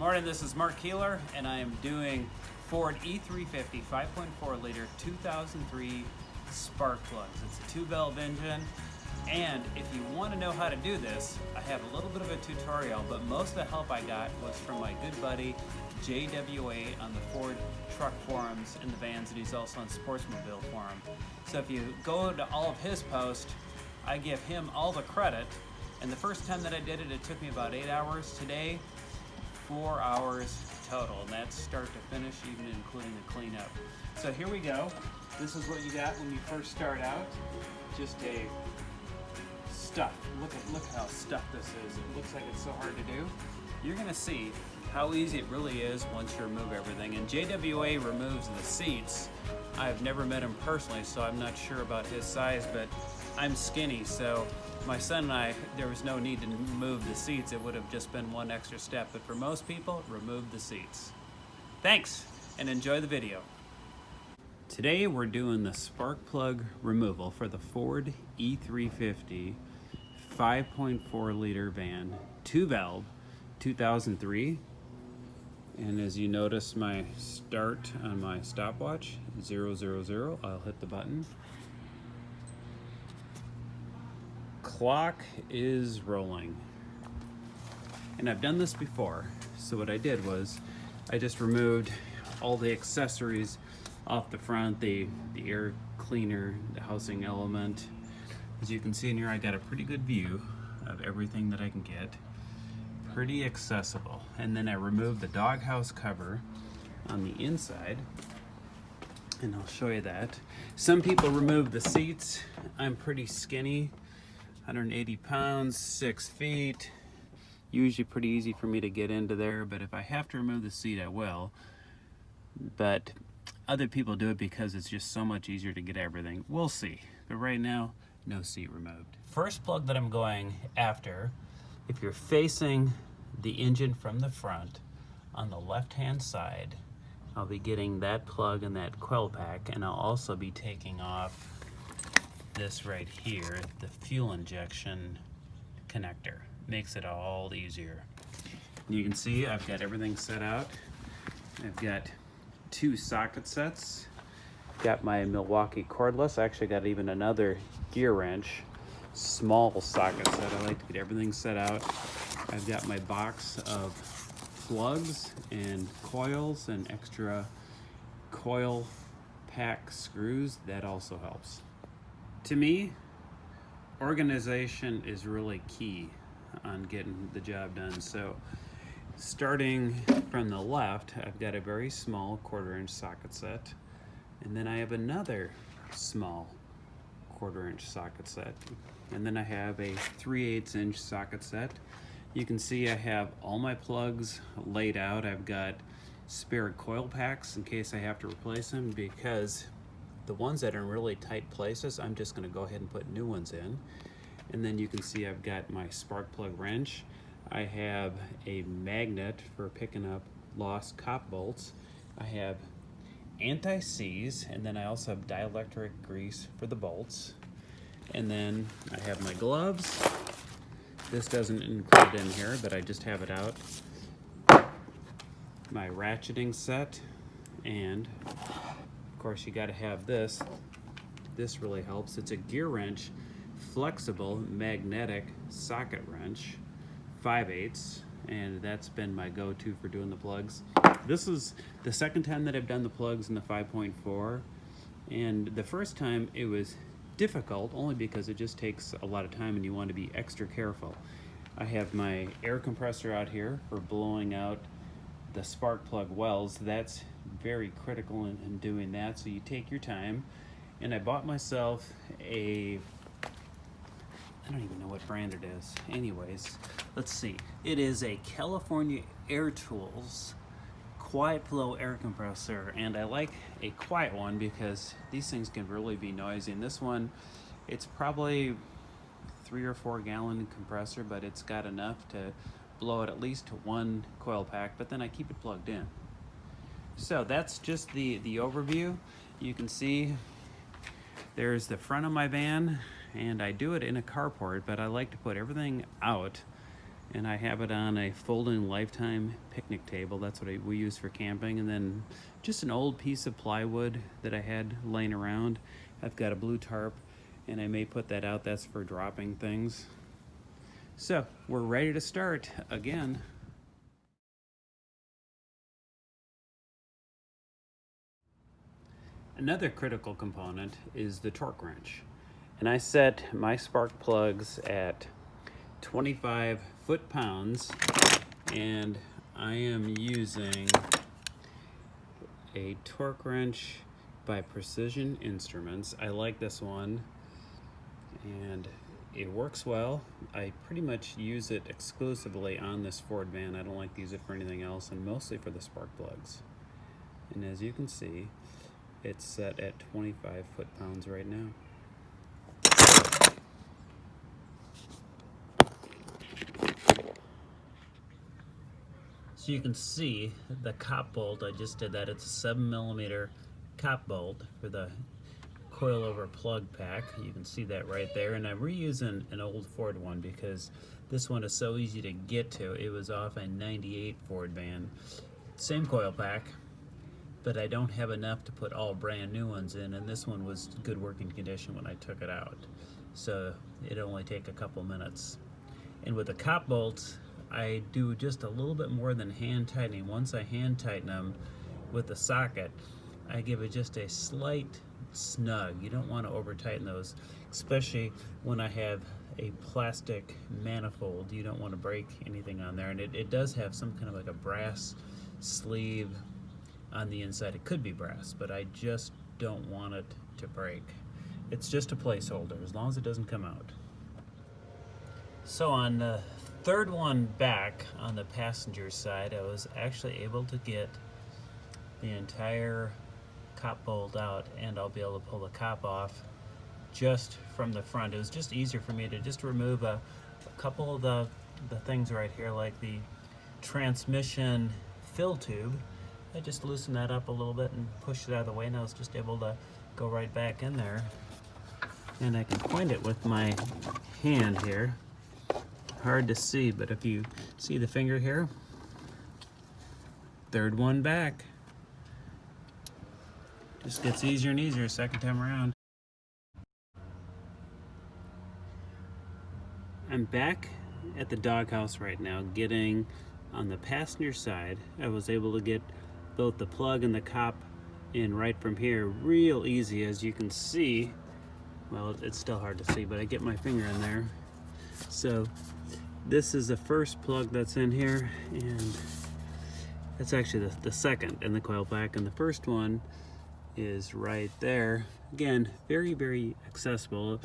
Morning, this is Mark Keeler, and I am doing Ford E350 5.4 liter 2003 spark plugs. It's a 2-valve engine, and if you want to know how to do this, I have a little bit of a tutorial, but most of the help I got was from my good buddy JWA on the Ford Truck Forums in the vans, and he's also on Sportsmobile Forum. So if you go to all of his posts, I give him all the credit, and the first time that I did it, it took me about 8 hours. Today, 4 hours total, and that's start to finish, even including the cleanup. So here we go. This is what you got when you first start out. Just a stuff. Look how stuffed this is. It looks like it's so hard to do. You're gonna see how easy it really is once you remove everything. And JWA removes the seats. I've never met him personally, so I'm not sure about his size, but I'm skinny, so my son and I, there was no need to move the seats. It would have just been one extra step, but for most people, remove the seats. Thanks, and enjoy the video. Today we're doing the spark plug removal for the Ford E350 5.4 liter van, 2-valve, 2003. And as you notice my start on my stopwatch, 000, I'll hit the button. Clock is rolling. And I've done this before. So what I did was I just removed all the accessories off the front, the air cleaner, the housing element. As you can see in here, I got a pretty good view of everything that I can get. Pretty accessible. And then I removed the doghouse cover on the inside, and I'll show you that. Some people remove the seats. I'm pretty skinny, 180 pounds, 6 feet. Usually pretty easy for me to get into there, but if I have to remove the seat, I will. But other people do it because it's just so much easier to get everything. We'll see. But right now, no seat removed. First plug that I'm going after, if you're facing the engine from the front, on the left-hand side, I'll be getting that plug and that coil pack, and I'll also be taking off this right here, the fuel injection connector. Makes it all easier. You can see I've got everything set out. I've got 2 socket sets. Got my Milwaukee cordless. I actually got even another gear wrench, small socket set. I like to get everything set out. I've got my box of plugs and coils and extra coil pack screws. That also helps. To me, organization is really key on getting the job done. So starting from the left, I've got a very small 1/4-inch socket set, and then I have another small 1/4-inch socket set, and then I have a 3/8-inch socket set. You can see I have all my plugs laid out. I've got spare coil packs in case I have to replace them, because the ones that are in really tight places, I'm just going to go ahead and put new ones in. And then you can see I've got my spark plug wrench. I have a magnet for picking up lost cop bolts. I have anti-seize, and then I also have dielectric grease for the bolts. And then I have my gloves. This doesn't include in here, but I just have it out. My ratcheting set, and of course you got to have this. This really helps. It's a gear wrench, flexible magnetic socket wrench, 5/8, and that's been my go-to for doing the plugs. This is the second time that I've done the plugs in the 5.4, and the first time it was difficult only because it just takes a lot of time and you want to be extra careful. I have my air compressor out here for blowing out the spark plug wells. That's very critical in doing that, so you take your time. And I bought myself I don't even know what brand it is. Anyways, let's see. It is a California Air Tools quiet flow air compressor, and I like a quiet one because these things can really be noisy. And this one, it's probably 3 or 4 gallon compressor, but it's got enough to blow it at least to 1 coil pack, but then I keep it plugged in. So that's just the overview. You can see there's the front of my van, and I do it in a carport, but I like to put everything out and I have it on a folding lifetime picnic table. That's what we use for camping. And then just an old piece of plywood that I had laying around. I've got a blue tarp, and I may put that out. That's for dropping things. So we're ready to start again. Another critical component is the torque wrench. And I set my spark plugs at 25 foot-pounds, and I am using a torque wrench by Precision Instruments. I like this one, and it works well. I pretty much use it exclusively on this Ford van. I don't like to use it for anything else, and mostly for the spark plugs. And as you can see, it's set at 25 foot-pounds right now. So you can see the cop bolt, I just did that. It's a 7mm cop bolt for the coilover plug pack. You can see that right there. And I'm reusing an old Ford one because this one is so easy to get to. It was off a 98 Ford van. Same coil pack, but I don't have enough to put all brand new ones in, and this one was good working condition when I took it out. So it only take a couple minutes. And with the cop bolts, I do just a little bit more than hand tightening. Once I hand tighten them with the socket, I give it just a slight snug. You don't want to over tighten those, especially when I have a plastic manifold. You don't want to break anything on there. And it does have some kind of like a brass sleeve on the inside. It could be brass, but I just don't want it to break. It's just a placeholder, as long as it doesn't come out. So on the third one back on the passenger side, I was actually able to get the entire cop bolt out, and I'll be able to pull the cop off just from the front. It was just easier for me to just remove a couple of the things right here, like the transmission fill tube. I just loosened that up a little bit and pushed it out of the way, and I was just able to go right back in there. And I can point it with my hand here. Hard to see, but if you see the finger here, third one back. Just gets easier and easier second time around. I'm back at the doghouse right now, getting on the passenger side. I was able to get both the plug and the cop in right from here real easy. As you can see, well, it's still hard to see, but I get my finger in there. So this is the first plug that's in here, and that's actually the second in the coil pack, and the first one is right there. Again, very, very accessible.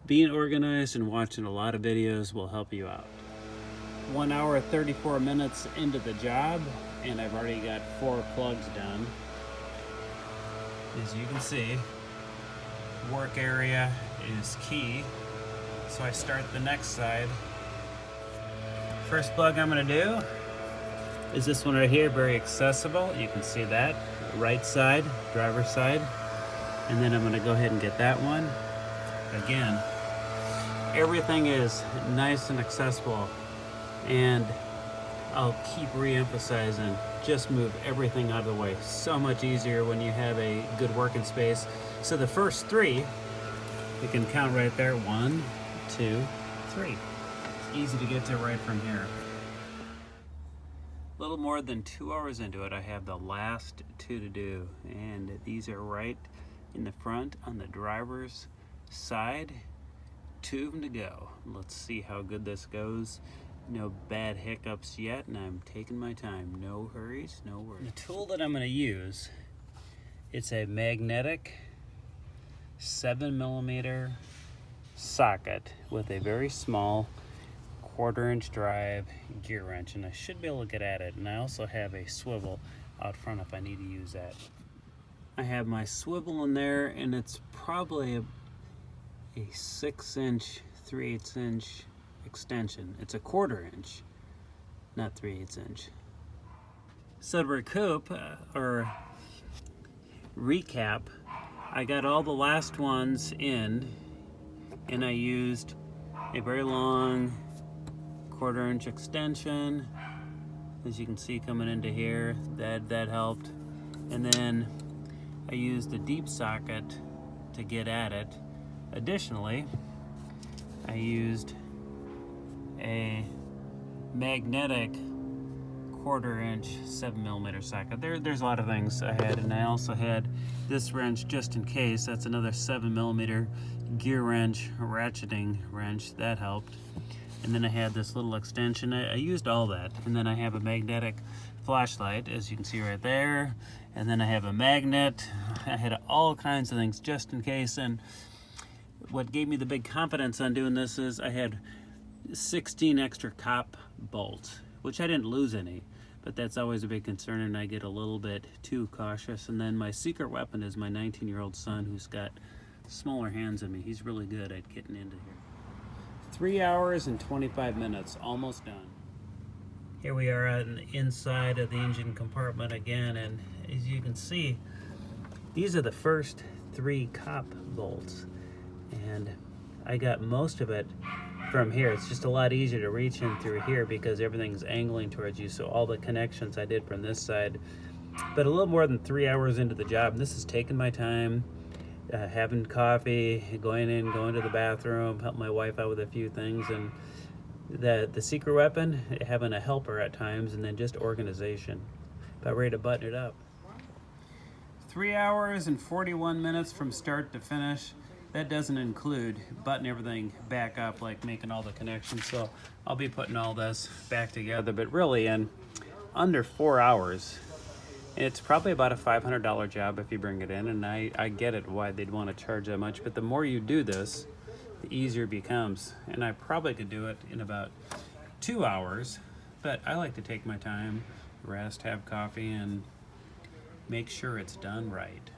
Being organized and watching a lot of videos will help you out. 1 hour 34 minutes into the job, and I've already got 4 plugs done. As you can see, work area is key. So I start the next side. First plug I'm gonna do is this one right here, very accessible. You can see that, right side, driver's side. And then I'm gonna go ahead and get that one. Again, everything is nice and accessible, and I'll keep re-emphasizing, just move everything out of the way. So much easier when you have a good working space. So the first 3, you can count right there, 1, 2, 3. It's easy to get to right from here. A little more than 2 hours into it, I have the last 2 to do, and these are right in the front on the driver's side. 2 of them to go. Let's see how good this goes. No bad hiccups yet, and I'm taking my time. No hurries, no worries. The tool that I'm going to use, it's a magnetic 7mm socket with a very small 1/4 inch drive gear wrench, and I should be able to get at it. And I also have a swivel out front if I need to use that. I have my swivel in there, and it's probably a 6-inch 3/8 inch extension. It's a 1/4 inch, not 3/8 inch. So to recoup or recap, I got all the last ones in, and I used a very long 1/4" extension, as you can see coming into here. That helped. And then I used a deep socket to get at it. Additionally, I used a magnetic 1/4" 7mm socket. There's a lot of things I had, and I also had this wrench just in case. That's another 7mm gear wrench, ratcheting wrench. That helped. And then I had this little extension. I used all that. And then I have a magnetic flashlight, as you can see right there. And then I have a magnet. I had all kinds of things just in case. And what gave me the big confidence on doing this is I had 16 extra cop bolts, which I didn't lose any, but that's always a big concern, and I get a little bit too cautious. And then my secret weapon is my 19-year-old son, who's got smaller hands than me. He's really good at getting into here. 3 hours and 25 minutes, almost done. Here we are on the inside of the engine compartment again, and as you can see, these are the first 3 cop bolts, and I got most of it from here. It's just a lot easier to reach in through here because everything's angling towards you, so all the connections I did from this side. But a little more than 3 hours into the job, this is taking my time, having coffee, going to the bathroom, help my wife out with a few things, and the secret weapon, having a helper at times, and then just organization. About ready to button it up. 3 hours and 41 minutes from start to finish. That doesn't include buttoning everything back up, like making all the connections. So I'll be putting all this back together, but really in under 4 hours. It's probably about a $500 job if you bring it in, and I get it why they'd want to charge that much, but the more you do this, the easier it becomes. And I probably could do it in about 2 hours, but I like to take my time, rest, have coffee, and make sure it's done right.